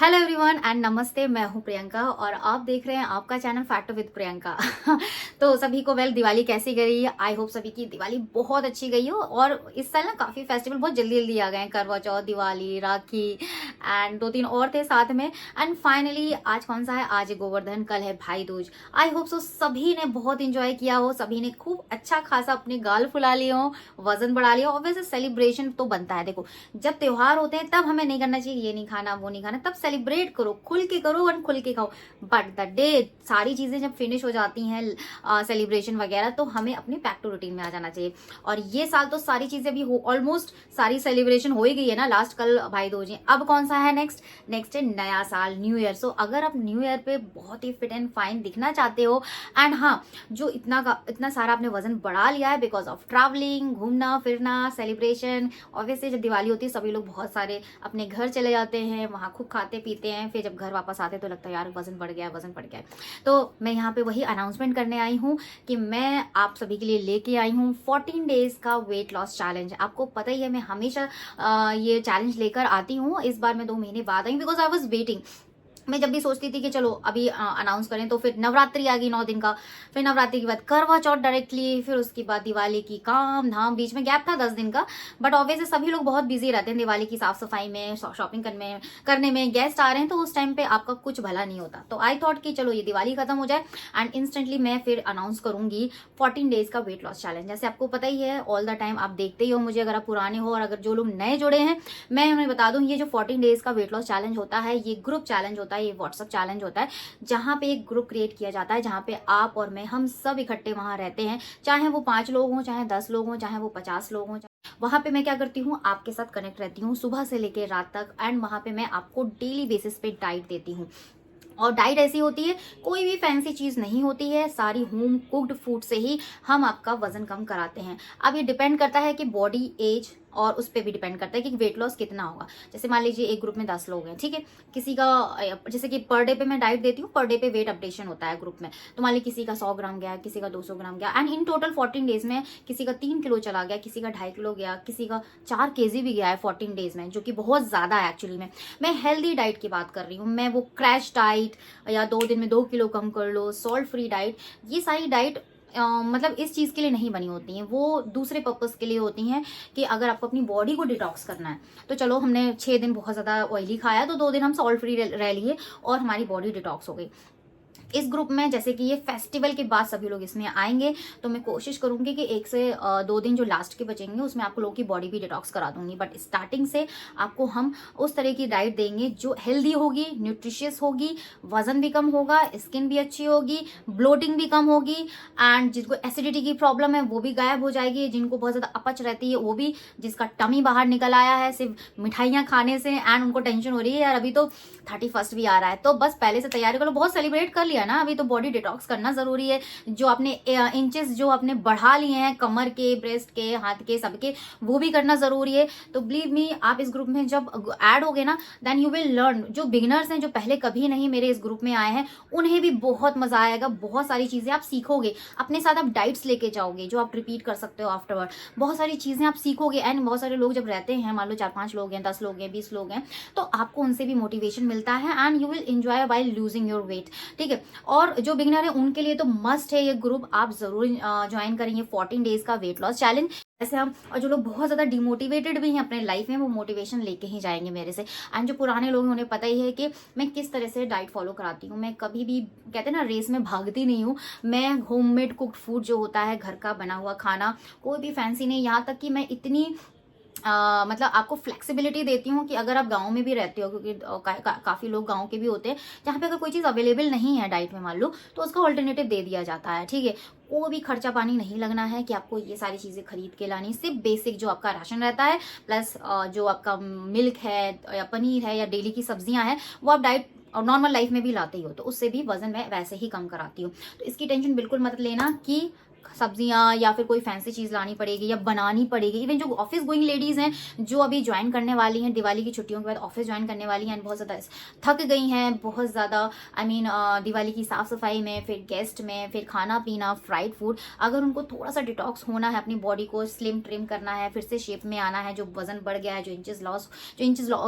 Hello everyone and नमस्ते। मैं हूं प्रियंका और आप देख रहे हैं आपका चैनल फैक्ट विद प्रियंका। तो सभी को दिवाली कैसी गई? आई होप सभी की दिवाली बहुत अच्छी गई हो। और इस साल ना काफी फेस्टिवल बहुत जल्दी जल्दी आ गए हैं। करवा चौथ, दिवाली, राखी एंड 2-3 और थे साथ में। एंड फाइनली आज कौन सा है? आज है गोवर्धन, कल है भाई दूज। आई होप सो सभी ने बहुत इंजॉय किया हो, सभी ने खूब अच्छा खासा अपने गाल फुला लिए हो, वजन बढ़ा लिया हो। और वैसे सेलिब्रेशन तो बनता है। देखो, जब त्योहार होते हैं तब हमें नहीं करना चाहिए ये नहीं खाना वो नहीं खाना, तब सेलिब्रेट करो, खुल के करो और खुल के खाओ। बट द डे सारी चीजें जब फिनिश हो जाती हैं सेलिब्रेशन वगैरह, तो हमें अपनी बैक टू रूटीन में आ जाना चाहिए। और ये साल तो सारी चीजें भी हो, ऑलमोस्ट सारी सेलिब्रेशन हो ही गई है ना। लास्ट कल भाई दूज है, अब कौन सा है? नेक्स्ट है नया साल, न्यू ईयर। सो अगर आप न्यू ईयर पे बहुत ही फिट एंड फाइन दिखना चाहते हो, एंड हाँ, जो इतना सारा आपने वजन बढ़ा लिया है बिकॉज ऑफ ट्रैवलिंग, घूमना फिरना, सेलिब्रेशन। ऑब्वियसली जब दिवाली होती है सभी लोग बहुत सारे अपने घर चले जाते हैं, वहां खूब खाते पीते हैं, फिर जब घर वापस आते हैं तो लगता है यार वजन बढ़ गया है, वजन बढ़ गया है। तो मैं यहाँ पे वही अनाउंसमेंट करने आई हूँ कि मैं आप सभी के लिए लेके आई हूँ 14 डेज का वेट लॉस चैलेंज। आपको पता ही है मैं हमेशा ये चैलेंज लेकर आती हूँ। इस बार मैं 2 महीने बाद आई बिकॉज आई वॉज वेटिंग। मैं जब भी सोचती थी कि चलो अभी अनाउंस करें, तो फिर नवरात्रि आ गई 9 दिन का, फिर नवरात्रि के बाद करवा चौथ डायरेक्टली, फिर उसके बाद दिवाली की काम धाम, बीच में गैप था 10 दिन का। बट ऑब्वियसली सभी लोग बहुत बिजी रहते हैं दिवाली की साफ सफाई में, शॉपिंग करने में, गेस्ट आ रहे हैं, तो उस टाइम पे आपका कुछ भला नहीं होता। तो आई थॉट कि चलो ये दिवाली खत्म हो जाए एंड इंस्टेंटली मैं फिर अनाउंस करूंगी 14 डेज का वेट लॉस चैलेंज। जैसे आपको पता ही है, ऑल द टाइम आप देखते ही हो मुझे, अगर आप पुराने हो और अगर जो लोग नए जुड़े हैं, मैं उन्हें बता दूं, ये जो 14 डेज का वेट लॉस चैलेंज होता है, ये ग्रुप चैलेंज होता है, ये व्हाट्सएप चैलेंज होता है, जहां पे एक ग्रुप क्रिएट किया जाता है, जहां पे आप और मैं हम सब इकट्ठे वहां रहते हैं। चाहे वो 5 लोग हों, चाहे 10 लोग हों, चाहे वो 50 लोग हों, वहां पे मैं क्या करती हूँ, आपके साथ कनेक्ट रहती हूँ सुबह से लेकर रात तक। एंड वहां पे मैं आपको डेली बेसिस पे डाइट देती हूँ। और डाइट ऐसी होती है, कोई भी फैंसी चीज नहीं होती है, सारी होम कुक्ड फूड से ही हम आपका वजन कम कराते हैं। अब ये डिपेंड करता है कि बॉडी एज, और उस पर भी डिपेंड करता है कि वेट लॉस कितना होगा। जैसे मान लीजिए एक ग्रुप में 10 लोग हैं, ठीक है, किसी का जैसे कि पर डे पे मैं डाइट देती हूँ, पर डे पे वेट अपडेशन होता है ग्रुप में। तो मान लीजिए किसी का 100 ग्राम गया, किसी का 200 ग्राम गया, एंड इन टोटल 14 डेज में किसी का 3 किलो चला गया, किसी का 2.5 किलो गया, किसी का 4 केजी भी गया है 14 डेज में, जो कि बहुत ज्यादा है एक्चुअली में। मैं हेल्दी डाइट की बात कर रही हूँ, मैं वो क्रैश डाइट या 2 दिन में 2 किलो कम कर लो, सॉल्ट फ्री डाइट, ये सारी डाइट मतलब इस चीज के लिए नहीं बनी होती हैं, वो दूसरे पर्पस के लिए होती हैं। कि अगर आपको अपनी बॉडी को डिटॉक्स करना है, तो चलो हमने 6 दिन बहुत ज्यादा ऑयली खाया, तो 2 दिन हम सॉल्ट फ्री रह लिए और हमारी बॉडी डिटॉक्स हो गई। इस ग्रुप में जैसे कि ये फेस्टिवल के बाद सभी लोग इसमें आएंगे, तो मैं कोशिश करूंगी कि 1 से 2 दिन जो लास्ट के बचेंगे उसमें आप लोगों की बॉडी भी डिटॉक्स करा दूंगी। बट स्टार्टिंग से आपको हम उस तरह की डाइट देंगे जो हेल्दी होगी, न्यूट्रिशियस होगी, वजन भी कम होगा, स्किन भी अच्छी होगी, ब्लोटिंग भी कम होगी, एंड जिनको एसिडिटी की प्रॉब्लम है वो भी गायब हो जाएगी, जिनको बहुत ज्यादा अपच रहती है वो भी, जिसका टमी बाहर निकल आया है सिर्फ मिठाइयां खाने से, एंड उनको टेंशन हो रही है यार अभी तो 31st भी आ रहा है, तो बस पहले से तैयारी करो। बहुत सेलिब्रेट कर लिया ना, अभी तो बॉडी डिटॉक्स करना जरूरी है। जो आपने इंचेस जो आपने बढ़ा लिए हैं कमर के, ब्रेस्ट के, हाथ के, सबके, वो भी करना जरूरी है। तो बिलीव मी, आप इस ग्रुप में जब ऐड होगे ना, देन यू विल लर्न। जो बिगिनर्स हैं, जो पहले कभी नहीं मेरे इस ग्रुप में आए हैं, उन्हें भी बहुत मजा आएगा। बहुत सारी चीजें आप सीखोगे, अपने साथ आप डाइट्स लेके जाओगे जो आप रिपीट कर सकते हो आफ्टरवर्ड। बहुत सारी चीजें आप सीखोगे, एंड बहुत सारे लोग जब रहते हैं, मान लो 4-5 लोग हैं, 10 लोग हैं, 20 लोग हैं, तो आपको उनसे भी मोटिवेशन मिलता है and you will enjoy by losing your weight, ठीक है। और जो बिगिनर है उनके लिए तो मस्ट है ये ग्रुप, आप जरूर ज्वाइन करेंगे 14 डेज का वेट लॉस चैलेंज। ऐसे हम, और जो लोग बहुत ज्यादा डिमोटिवेटेड भी हैं अपने लाइफ में, वो मोटिवेशन लेके ही जाएंगे मेरे से। एंड जो पुराने लोग हैं उन्हें पता ही है कि मैं किस तरह से डाइट फॉलो कराती हूँ। मैं कभी भी, कहते हैं ना, रेस में भागती नहीं हूँ। मैं होममेड कुक्ड फूड जो होता है, घर का बना हुआ खाना, कोई भी फैंसी नहीं। यहाँ तक कि मैं इतनी मतलब आपको फ्लेक्सिबिलिटी देती हूँ कि अगर आप गांव में भी रहते हो, क्योंकि काफी लोग गांव के भी होते हैं, जहाँ पे अगर कोई चीज अवेलेबल नहीं है डाइट में मान लो, तो उसका ऑल्टरनेटिव दे दिया जाता है, ठीक है। कोई भी खर्चा पानी नहीं लगना है कि आपको ये सारी चीजें खरीद के लानी, सिर्फ बेसिक जो आपका राशन रहता है, प्लस जो आपका मिल्क है या पनीर है या डेली की सब्जियां हैं, वो आप डाइट और नॉर्मल लाइफ में भी लाते ही हो, तो उससे भी वजन मैं वैसे ही कम कराती हूँ। तो इसकी टेंशन बिल्कुल मत लेना कि सब्जियां या फिर कोई फैंसी चीज लानी पड़ेगी या बनानी पड़ेगी। इवन जो ऑफिस गोइंग लेडीज हैं जो अभी ज्वाइन करने वाली हैं दिवाली की छुट्टियों के बाद ऑफिस ज्वाइन करने वाली हैं, बहुत ज्यादा थक गई हैं, बहुत ज्यादा दिवाली की साफ सफाई में, फिर गेस्ट में, फिर खाना पीना, फ्राइड फूड, अगर उनको थोड़ा सा डिटॉक्स होना है, अपनी बॉडी को स्लिम ट्रिम करना है, फिर से शेप में आना है, जो वजन बढ़ गया है, जो इंचेस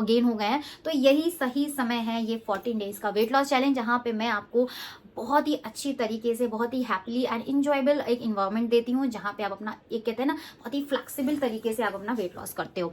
गेन हो गए हैं, तो यही सही समय है ये 14 डेज का वेट लॉस चैलेंज, जहाँ पे मैं आपको बहुत ही अच्छी तरीके से, बहुत ही हैप्पीली एंड इंजॉयबल एक इन्वायरमेंट देती हूँ, जहाँ पे आप अपना, एक कहते हैं ना, बहुत ही फ्लेक्सिबल तरीके से आप अपना वेट लॉस करते हो।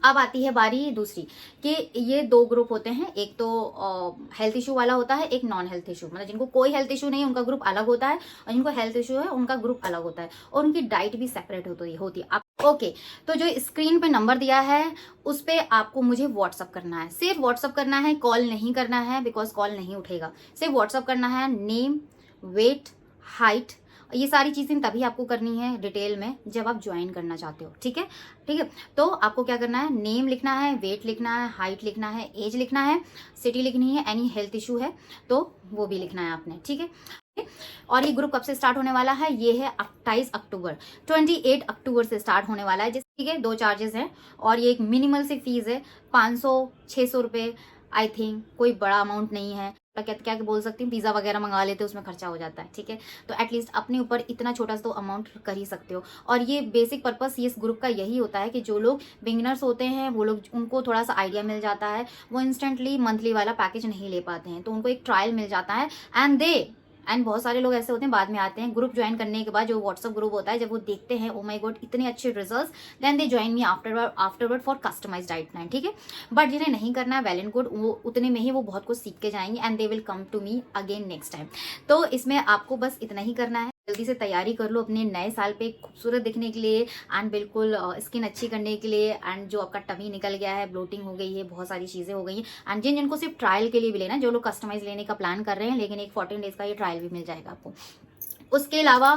अब आती है बारी दूसरी कि ये दो ग्रुप होते हैं, एक तो हेल्थ इशू वाला होता है, एक नॉन हेल्थ इशू, मतलब जिनको कोई हेल्थ इशू नहीं उनका ग्रुप अलग होता है, और जिनको हेल्थ इशू है उनका ग्रुप अलग होता है, और उनकी डाइट भी सेपरेट होती है। ओके, तो जो स्क्रीन पे नंबर दिया है उस पे आपको मुझे व्हाट्सअप करना है, सिर्फ व्हाट्सअप करना है, कॉल नहीं करना है, बिकॉज कॉल नहीं उठेगा। सिर्फ व्हाट्सअप करना है, नेम, वेट, हाइट, ये सारी चीजें तभी आपको करनी है डिटेल में जब आप ज्वाइन करना चाहते हो। ठीक है, ठीक है। तो आपको क्या करना है, नेम लिखना है, वेट लिखना है, हाइट लिखना है, एज लिखना है, सिटी लिखनी है, एनी हेल्थ इशू है तो वो भी लिखना है आपने। ठीक है, और ये ग्रुप कब से स्टार्ट होने वाला है, ये है 28 अक्टूबर, 28 अक्टूबर से स्टार्ट होने वाला है। ठीक है, 2 चार्जेस हैं, और ये एक मिनिमल सी फीस है, 500-600 रुपये, आई थिंक कोई बड़ा अमाउंट नहीं है। क्या बोल सकती हूँ, पिज्जा वगैरह मंगा लेते हो उसमें खर्चा हो जाता है। ठीक है, तो एटलीस्ट अपने ऊपर इतना छोटा सा तो अमाउंट कर ही सकते हो। और ये बेसिक पर्पस इस ग्रुप का यही होता है कि जो लोग बिगिनर्स होते हैं वो लोग, उनको थोड़ा सा आइडिया मिल जाता है, वो इंस्टेंटली मंथली वाला पैकेज नहीं ले पाते हैं, तो उनको एक ट्रायल मिल जाता है, एंड बहुत सारे लोग ऐसे होते हैं बाद में आते हैं ग्रुप ज्वाइन करने के बाद, जो व्हाट्सअप ग्रुप होता है, जब वो देखते हैं ओ माय गॉड इतने अच्छे results, then they join me afterward for customized diet plan. ठीक है, बट जिन्हें नहीं करना है वेल एंड गुड, वो उतने में ही वो बहुत कुछ सीख के जाएंगे and they will come to me again next time. तो इसमें आपको बस इतना ही करना है, जल्दी से तैयारी कर लो अपने नए साल पे खूबसूरत दिखने के लिए, एंड बिल्कुल स्किन अच्छी करने के लिए, एंड जो आपका टमी निकल गया है, ब्लोटिंग हो गई है, बहुत सारी चीजें हो गई हैं, एंड जिनको सिर्फ ट्रायल के लिए भी लेना, जो लोग कस्टमाइज लेने का प्लान कर रहे हैं, लेकिन एक 14 डेज का ये ट्रायल भी मिल जाएगा आपको। उसके अलावा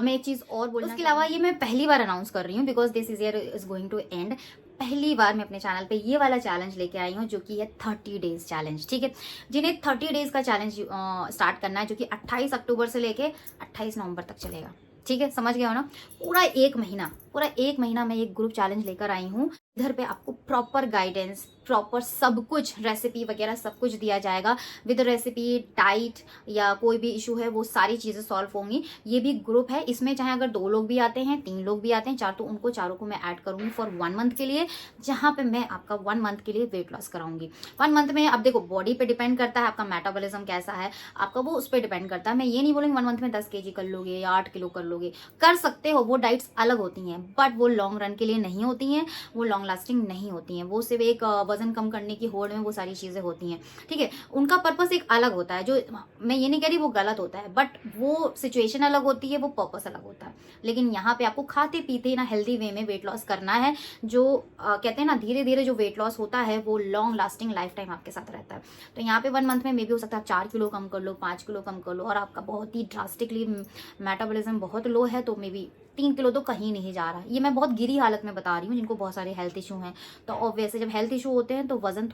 मैं एक चीज और बोलना, उसके अलावा ये मैं पहली बार अनाउंस कर रही हूँ because this year is going to end. पहली बार मैं अपने चैनल पे ये वाला चैलेंज लेके आई हूँ जो कि है 30 डेज चैलेंज। ठीक है, जिन्हें 30 डेज का चैलेंज स्टार्ट करना है, जो कि 28 अक्टूबर से लेके 28 नवंबर तक चलेगा। ठीक है, समझ गए हो ना, पूरा एक महीना मैं एक ग्रुप चैलेंज लेकर आई हूँ। इधर पे आपको प्रॉपर गाइडेंस, प्रॉपर सब कुछ, रेसिपी वगैरह सब कुछ दिया जाएगा, विद रेसिपी, डाइट या कोई भी इशू है वो सारी चीजें सॉल्व होंगी। ये भी ग्रुप है, इसमें चाहे अगर 2 लोग भी आते हैं, 3 लोग भी आते हैं, 4, तो उनको चारों को मैं ऐड करूंगी फॉर 1 मंथ के लिए, जहां पे मैं आपका 1 मंथ के लिए वेट लॉस कराऊंगी। 1 मंथ में अब देखो बॉडी पे डिपेंड करता है, आपका मेटाबॉलिज्म कैसा है आपका, वो उस पर डिपेंड करता है। मैं ये नहीं बोलूंगी 1 मंथ में 10 kg कर लोगे या 8 किलो कर लोगे, कर सकते हो, वो डाइट्स अलग होती हैं, बट वो लॉन्ग रन के लिए नहीं होती हैं, वो लॉन्ग लास्टिंग नहीं होती हैं, वो सिर्फ एक वजन कम करने की होड़ में वो सारी चीजें होती हैं। ठीक है, उनका पर्पस एक अलग होता है, जो मैं ये नहीं कह रही वो गलत होता है, बट वो सिचुएशन अलग होती है, वो पर्पस अलग होता है। लेकिन यहाँ पे आपको खाते पीते ना हेल्दी वे में वेट लॉस करना है, जो कहते हैं ना धीरे धीरे जो वेट लॉस होता है वो लॉन्ग लास्टिंग लाइफ टाइम आपके साथ रहता है। तो यहाँ पे 1 मंथ में मे भी हो सकता है आप 4 किलो कम कर लो, 5 किलो कम कर लो, और आपका बहुत ही ड्रास्टिकली मेटाबॉलिज्म बहुत लो है तो मे बी 3 किलो तो कहीं नहीं जा रहा। ये मैं बहुत गिरी हालत में बता रही हूँ, जिनको बहुत सारे हेल्थ इशू हैं। तो ऑब्वियसली जब हेल्थ इशू होते हैं तो वजन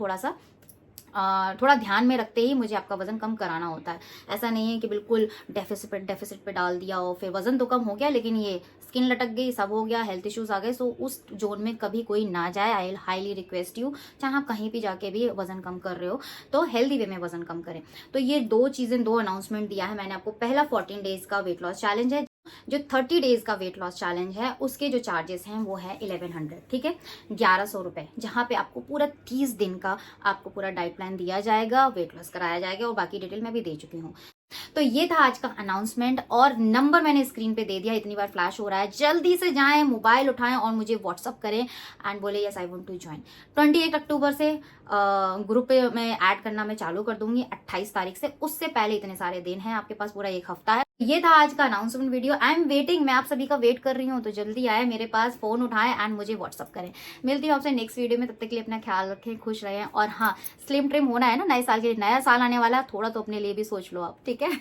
थोड़ा ध्यान में रखते ही मुझे आपका वजन कम कराना होता है। ऐसा नहीं है कि बिल्कुल डेफिसिट पे डाल दिया और फिर वजन तो कम हो गया लेकिन ये स्किन लटक गई, सब हो गया, हेल्थ इश्यूज आ गए। सो उस जोन में कभी कोई ना जाए। आई हाईली रिक्वेस्ट यू, चाहे आप कहीं भी जाके भी वजन कम कर रहे हो तो हेल्दी वे में वजन कम करें। तो ये 2 अनाउंसमेंट दिया है मैंने आपको। पहला 14 डेज का वेट लॉस चैलेंज है। जो 30 डेज का वेट लॉस चैलेंज है उसके जो चार्जेस हैं वो है 1100, ठीक है, 1100 रुपए, जहां पे आपको पूरा 30 दिन का आपको पूरा डाइट प्लान दिया जाएगा, वेट लॉस कराया जाएगा, और बाकी डिटेल मैं भी दे चुकी हूँ। तो ये था आज का अनाउंसमेंट, और नंबर मैंने स्क्रीन पे दे दिया, इतनी बार फ्लैश हो रहा है। जल्दी से जाएं, मोबाइल उठाएं और मुझे व्हाट्सअप करें एंड बोले yes I want to join. 28 अक्टूबर से ग्रुप में ऐड करना मैं चालू कर दूंगी, 28 तारीख से, उससे पहले इतने सारे दिन हैं आपके पास, पूरा 1 हफ्ता है। ये था आज का announcement video. I am waiting, मैं आप सभी का वेट कर रही हूँ, तो जल्दी आए मेरे पास, फोन उठाएं एंड मुझे व्हाट्सअप करें। मिलती हूँ आपसे नेक्स्ट वीडियो में, तब तक के लिए अपना ख्याल रखें, खुश रहें, और हाँ स्लिम ट्रिम होना है ना, नए साल के लिए, नया साल आने वाला है, थोड़ा तो अपने लिए भी सोच लो आप, ठीक है।